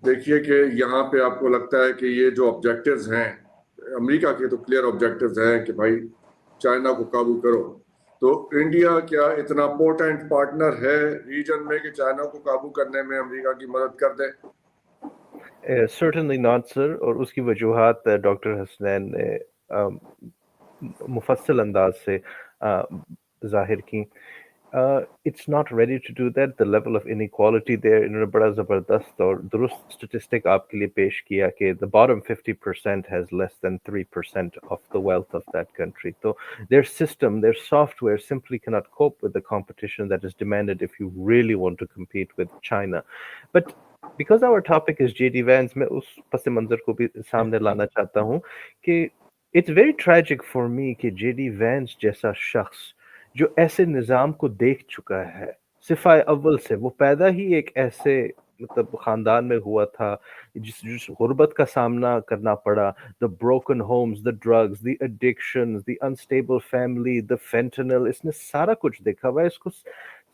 देखिए कि यहाँ पे आपको लगता है कि ये जो ऑब्जेक्टिव्स हैं अमेरिका के, तो क्लियर ऑब्जेक्टिव्स हैं कि भाई चाइना को काबू करो, तो इंडिया क्या इतना पोटेंट पार्टनर है रीजन में कि चाइना को काबू करने में अमेरिका की मदद कर दे? Certainly not, sir. और उसकी वजूहात डॉक्टर हसनैन ने मुफस्सल अंदाज से जाहिर की. It's not ready to do that. The level of inequality there, इन्होंने बड़ा ज़बरदस्त और दुरुस्त स्टेटिस्टिक आपके लिए पेश किया कि the bottom 50% has less than 3% of the wealth of that country. So their system, their software simply cannot cope with the competition that is demanded if you really want to compete with China. But because our topic is JD Vance, मैं उस पस मंज़र को भी सामने लाना चाहता हूँ कि it's very tragic for me कि JD Vance जैसा शख्स जो ऐसे निज़ाम को देख चुका है सिफ़ाए अव्वल से, वो पैदा ही एक ऐसे मतलब ख़ानदान में हुआ था जिस गुर्बत का सामना करना पड़ा, the broken homes, the drugs, the addictions, the unstable family, the fentanyl, इसने सारा कुछ देखा हुआ है. इसको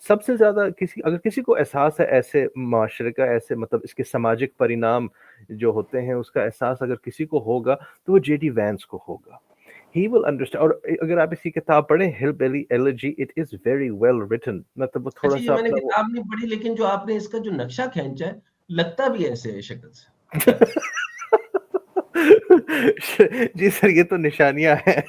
सबसे ज़्यादा किसी को एहसास है ऐसे माशरे का, ऐसे मतलब इसके सामाजिक परिणाम जो होते हैं उसका एहसास अगर किसी को होगा तो वो जेडी वैंस को होगा. He will understand. और अगर आप इसकी किताब पढ़ें Hillbilly Elegy, it is very well written. मतलब वो थोड़ा अच्छा, ये सा मैंने अपना वो किताब नहीं पढ़ी, लेकिन जो आपने इसका जो नक्शा खींचा है लगता भी ऐसे है शक्ल से. जी सर, ये तो निशानियां हैं.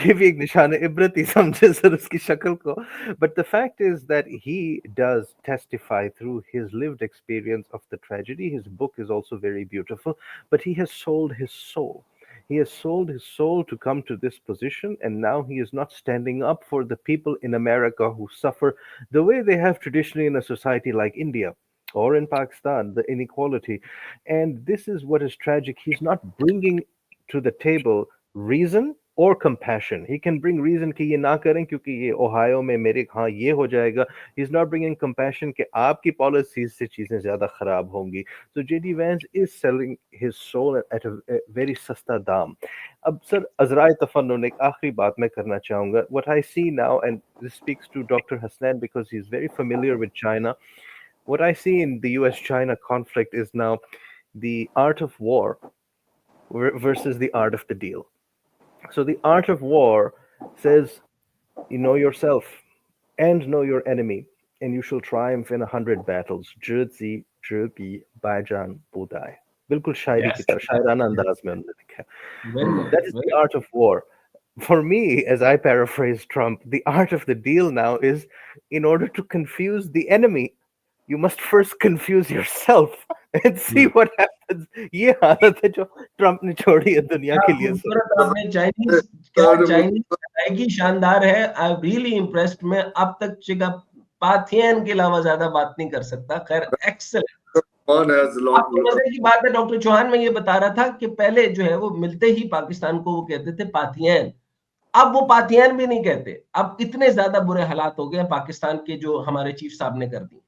ये भी एक निशान इबरत ही समझे सर उसकी शक्ल को. But the fact is that he does testify through his lived experience of the tragedy. His book is also very beautiful, but he has sold his soul. He has sold his soul to come to this position, and now he is not standing up for the people in America who suffer the way they have traditionally in a society like India or in Pakistan, the inequality. And this is what is tragic. He's not bringing to the table reason or compassion. He can bring reason कि ये ना करें क्योंकि ये Ohio में मेरे हाँ ये हो जाएगा. He's not bringing compassion कि आपकी policies से चीजें ज्यादा खराब होंगी. So JD Vance is selling his soul at a very सस्ता दाम. अब सर अजराए तफन्नुन एक आखिरी बात मैं करना चाहूंगा. What I see now, and this speaks to Dr. Hasnan because he's very familiar with China. What I see in the US-China conflict is now the art of war versus the art of the deal. So the art of war says, you know yourself and know your enemy, and you shall triumph in 100 battles. Zhi, Zhi, Baijan, Budai. बिल्कुल शायरी की तरह शायराना अंदाज में उन्होंने लिखा. That is the art of war. For me, as I paraphrase Trump, the art of the deal now is, in order to confuse the enemy, you must first confuse yourself and see what happens. ये हालत है जो Trump ने छोड़ी है दुनिया के लिए. आपने चाइनीज की शानदार है. I really impressed. मैं अब तक पाथियन के अलावा ज्यादा बात नहीं कर सकता. खैर, एक्सेलेंट. आपको मजे की बात है डॉक्टर चौहान, मैं ये बता रहा था कि पहले जो है वो मिलते ही पाकिस्तान को वो कहते थे पाथियन. अब वो पाथियन भी नहीं कहते. अब इतने ज्यादा बुरे हालात हो गए पाकिस्तान के जो हमारे चीफ साहब ने कर दी.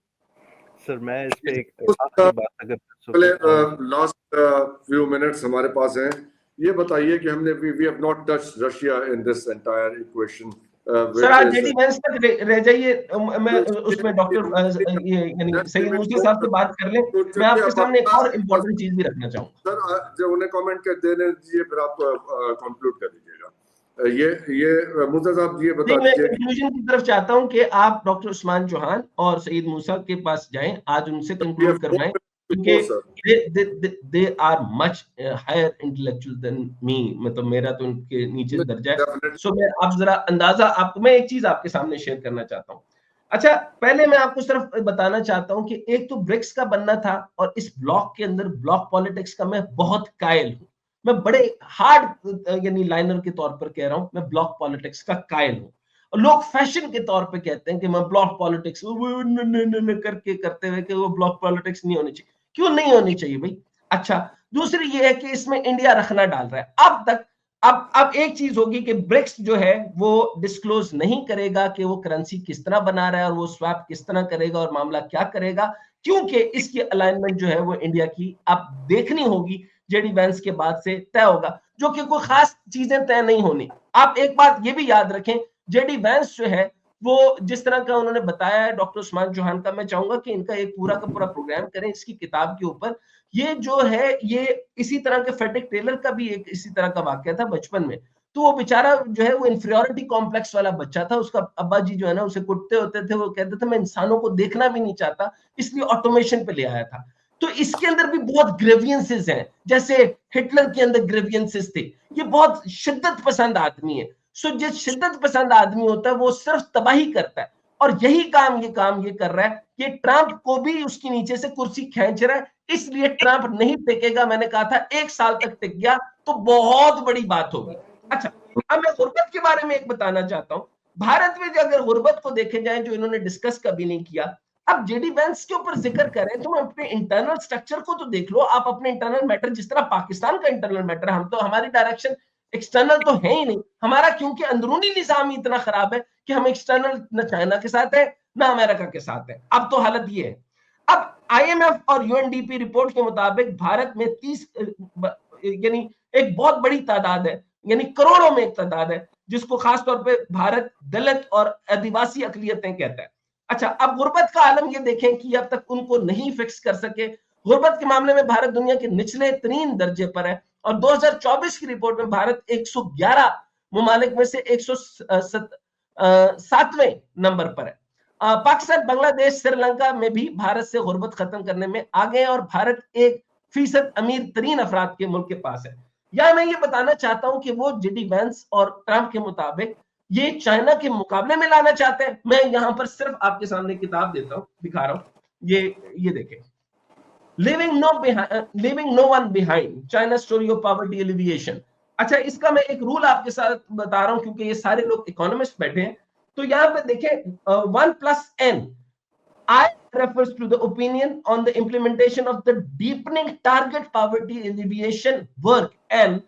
सर मैं इस पे एक आखिरी बात अगर लास्ट फ्यू मिनट्स हमारे पास हैं, ये बताइए कि हमने we have not touched Russia in this entire equation. Sir आज जेडी वेंस तक रह जाइए. मैं उसमें डॉक्टर यानी सईद मूसा साहब से बात कर लें. मैं आपके सामने एक और इम्पोर्टेंट चीज भी रखना चाहूंगा. सर जो उन्हें कमेंट कर देने दीजिए, फिर आप कंक्लूड कर दीजिएगा. ये मूसा साहब ये बता दीजिए. मैं कंक्लूजन की तरफ चाहता हूं कि आप डॉक्टर उस्मान चौहान और सईद मूसा के पास जाएं, आज उनसे कंक्लूड करवाएं, क्योंकि they are much higher intellectual than me. मतलब मेरा तो उनके नीचे दर्जा है. सो मैं आप जरा अंदाजा आपको मैं एक चीज आपके सामने शेयर करना चाहता हूं. अच्छा, पहले मैं आपको सिर्फ बताना चाहता हूं कि एक तो ब्रिक्स का बनना था, और इस ब्लॉक के अंदर ब्लॉक पॉलिटिक्स का मैं बहुत कायल हूं. मैं बड़े हार्ड यानी लाइनर के तौर पर कह रहा हूं, मैं ब्लॉक पॉलिटिक्स का कायल हूं. और लोग फैशन के तौर पे कहते हैं कि मैं ब्लॉक पॉलिटिक्स करके करते हुए कि वो ब्लॉक पॉलिटिक्स नहीं होनी चाहिए. क्यों नहीं होनी चाहिए भाई? अच्छा, दूसरी ये है कि इसमें इंडिया रखना डाल रहा है. अब तक अब एक चीज होगी कि ब्रिक्स जो है वो डिस्क्लोज नहीं करेगा कि वो करेंसी किस तरह बना रहा है और वो स्वैप किस तरह करेगा और मामला क्या करेगा, क्योंकि इसकी अलाइनमेंट जो है वो इंडिया की अब देखनी होगी. जेडी वेंस के बाद से तय होगा, जो कि कोई खास चीजें तय नहीं होनी. आप एक बात ये भी याद रखें, जेडी वेंस जो है वो जिस तरह का उन्होंने बताया है डॉक्टर उस्मान चौहान का, मैं चाहूंगा कि इनका एक पूरा का पूरा प्रोग्राम करें इसकी किताब के ऊपर। ये जो है ये इसी तरह के फेड्रिक टेलर का भी एक इसी तरह का वाकया था बचपन में। तो वो बेचारा जो है वो इंफीरियोरिटी कॉम्प्लेक्स वाला बच्चा था, उसका अब्बा जी जो है ना उसे कुटते होते थे, वो कहते थे मैं इंसानों को देखना भी नहीं चाहता, इसलिए ऑटोमेशन पे ले आया था। तो इसके अंदर भी बहुत ग्रेवियंसेस हैं, जैसे हिटलर के अंदर ग्रेवियंसेस थे। ये बहुत शिद्दत पसंद आदमी है। सो जिस शिद्दत पसंद आदमी होता है वो सिर्फ तबाही करता है, और यही काम ये कर रहा है कि ट्रंप को भी उसके नीचे से कुर्सी खींच रहा है, इसलिए ट्रंप नहीं टिकेगा। मैंने कहा था 1 साल तक टिक गया तो बहुत बड़ी बात होगी। अच्छा, अब मैं गुर्बत के बारे में एक बताना चाहता हूं। भारत में अगर गुर्बत को देखे जाए, जो इन्होंने डिस्कस कभी नहीं किया, अब जेडी वेंस के ऊपर जिक्र करें तो अपने इंटरनल स्ट्रक्चर को तो देख लो आप, अपने इंटरनल मैटर, जिस तरह पाकिस्तान का इंटरनल मैटर, हम तो हमारी डायरेक्शन एक्सटर्नल तो है ही नहीं हमारा, क्योंकि अंदरूनी निजाम ही इतना खराब है कि हम एक्सटर्नल न चाइना के साथ है ना अमेरिका के साथ है। अब तो हालत ये है। अब आईएमएफ और यूएनडीपी रिपोर्ट के मुताबिक भारत में 30 यानी एक बहुत बड़ी तादाद है, यानी करोड़ों में एक तादाद है, जिसको खासतौर पे भारत दलित और आदिवासी अकलियतें कहता है। अच्छा, अब गुर्बत का आलम ये देखें कि अब तक उनको नहीं फिक्स कर सके। गुर्बत के मामले में भारत दुनिया के निचले तरीन दर्जे पर है, और 2024 की रिपोर्ट में भारत 111 मुमालिक में से 107वें नंबर पर है। पाकिस्तान, बांग्लादेश, श्रीलंका में भी भारत से गुर्बत खत्म करने में आगे है, और भारत 1% अमीर तरीन अफराद के मुल्क के पास है। या मैं ये बताना चाहता हूं कि वो जेडी वेंस और ट्रंप के मुताबिक ये चाइना के मुकाबले में लाना चाहते हैं। मैं यहां पर सिर्फ आपके सामने किताब देता हूं, दिखा रहा हूं, ये देखें, living no one behind, China story of poverty alleviation. अच्छा, इसका मैं एक रूल आपके साथ बता रहा हूं क्योंकि ये सारे लोग इकोनॉमिस्ट बैठे हैं। तो यहां पे देखें, 1+N, I refers to the opinion on the implementation of the deepening target poverty alleviation work, and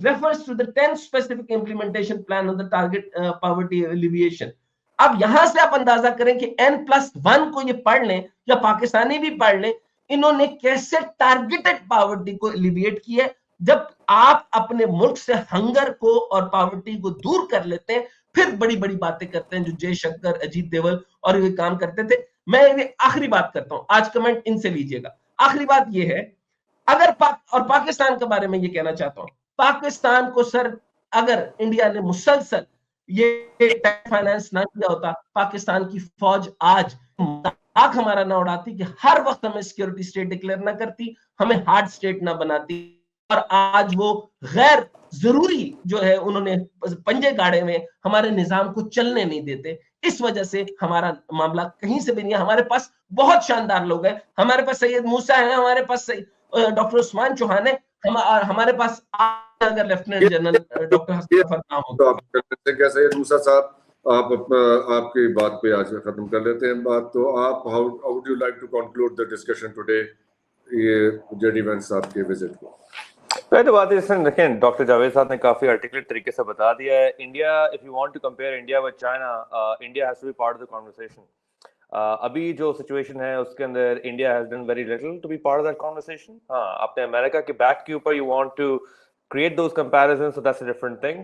refers to the 10 specific implementation plan on the target poverty alleviation. अब यहां से आप अंदाजा करें कि N+1 को ये पढ़ लें या पाकिस्तानी भी पढ़ लें, इन्होंने कैसे टारगेटेड पावर्टी को एलिविएट किया है। जब आप अपने मुल्क से हंगर को और पावर्टी को दूर कर लेते हैं, फिर बड़ी बड़ी बातें करते हैं, जो जयशंकर, अजीत देवल और ये काम करते थे। मैं आखिरी बात करता हूं, आज कमेंट इनसे लीजिएगा। आखिरी बात ये है, अगर पाकिस्तान के बारे में ये कहना चाहता हूं, पाकिस्तान को सर अगर इंडिया ने मुसलसल ये फाइनेंस ना किया होता, पाकिस्तान की फौज आज आंख हमारा ना उड़ाती कि हर वक्त हमें सिक्योरिटी स्टेट डिक्लेयर ना करती, हमें हार्ड स्टेट ना बनाती, और आज वो गैर जरूरी जो है उन्होंने पंजे गाड़े में हमारे निजाम को चलने नहीं देते। इस वजह से हमारा मामला कहीं से भी नहीं है। हमारे पास बहुत शानदार लोग हैं, हमारे पास सैयद मूसा है, हमारे पास डॉक्टर उस्मान चौहान है, हमारे पास अगर लेफ्टिनेंट जनरल डॉक्टर हसन फरनाम हो तो आप कैसे मूसा साहब, आप आपकी बात पे आज खत्म कर लेते हैं बात। तो आप how would you like to conclude the discussion today, ये जेडी वेंस साहब के विजिट को? तो बात है, देखें डॉक्टर जावेद साहब ने काफी आर्टिकुलेट तरीके से बता दिया है। India, if you want to compare India with China, India has to be part of the conversation. अभी जो सिचुएशन है उसके अंदर India has done very little to be part of that conversation. हाँ, आपने अमेरिका के बैक के ऊपर you want to create those comparisons, so that's a different thing.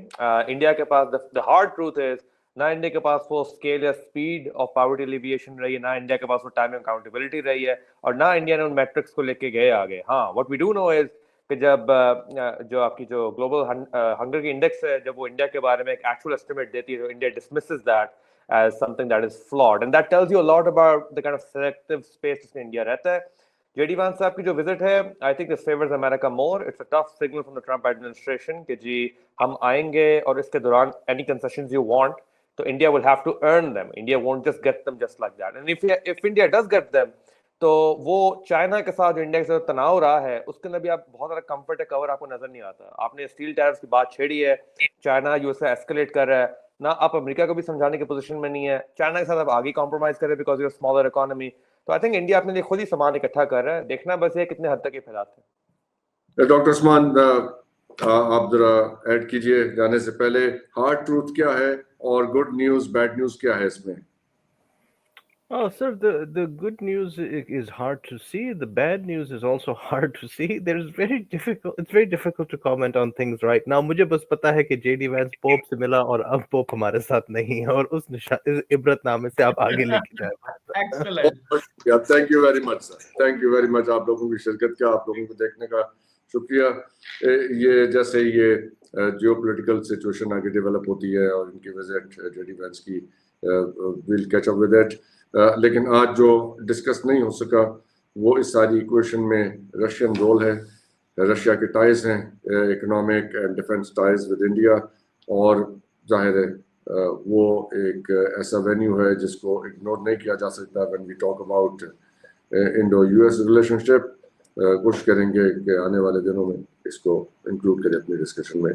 India के पास द हार्ड ट्रूथ इज ना इंडिया के पास वो स्केल या स्पीड ऑफ पॉवर्टी एलिविएशन रही है, ना इंडिया के पास वो टाइम अकाउंटेबिलिटी रही है, और ना इंडिया ने उन मैट्रिक्स को लेके गए आगे। हाँ, what we do know is कि जब जो आपकी जो ग्लोबल हंगर की इंडेक्स है, जब वो इंडिया के बारे में एक एक्चुअल एस्टिमेट देती है, तो India dismisses that as something that is flawed, and that tells you a lot about the kind of selective space जिसमें इंडिया रहता है। जेडी वांस साहब की जो विजिट है, I think this favours America more. It's a tough signal from the Trump administration कि जी हम आएंगे और इसके दौरान एनी कंसेशंस यू वांट, तो India will have to earn them, India won't just get them just like that, and if India does get them, तो वो चाइना के साथ जो इंडिया के साथ तनाव रहा है उसके अंदर भी आप बहुत सारा कंफर्ट है कवर आपको नजर नहीं आता। आपने स्टील टैरिफ्स की बात छेड़ी है, चाइना यूएसए एस्केलेट कर रहा है ना, आप अमेरिका को भी समझाने की पोजीशन में नहीं है, चाइना के साथ आप आगे कॉम्प्रोमाइज कर रहे हैं because you are smaller economy. तो आई थिंक इंडिया अपने लिए खुद ही सामान इकट्ठा कर रहा है, देखना बस ये कितने हद तक ये फैलाते हैं। डॉक्टर उस्मान, आप जरा ऐड कीजिए जाने से पहले, हार्ड ट्रूथ क्या है और गुड न्यूज बैड न्यूज क्या है इसमें? Oh, sir, the good news is hard to see. The bad news is also hard to see. There's very difficult. It's very difficult to comment on things right now. मुझे बस पता है कि JD Vance pope से मिला और अब pope हमारे साथ नहीं है और उस इबरतनामे से आप आगे लेके जाए। Excellent. Thank you very much sir, thank you very much आप लोगों की शिरकत का, आप लोगों को देखने का शुक्रिया। ये जैसे ये जियोपॉलिटिकल सिचुएशन आगे डेवलप होती है और इनकी विजिट JD Vance की, will catch up with it. लेकिन आज जो डिस्कस नहीं हो सका वो इस सारी इक्वेशन में रशियन रोल है, रशिया के टाइज हैं, economic and defence ties with India, और जाहिर है वो एक ऐसा वेन्यू है जिसको इग्नोर नहीं किया जा सकता when we talk about Indo US relationship. कोशिश करेंगे कि आने वाले दिनों में इसको इंक्लूड करें अपनी डिस्कशन में।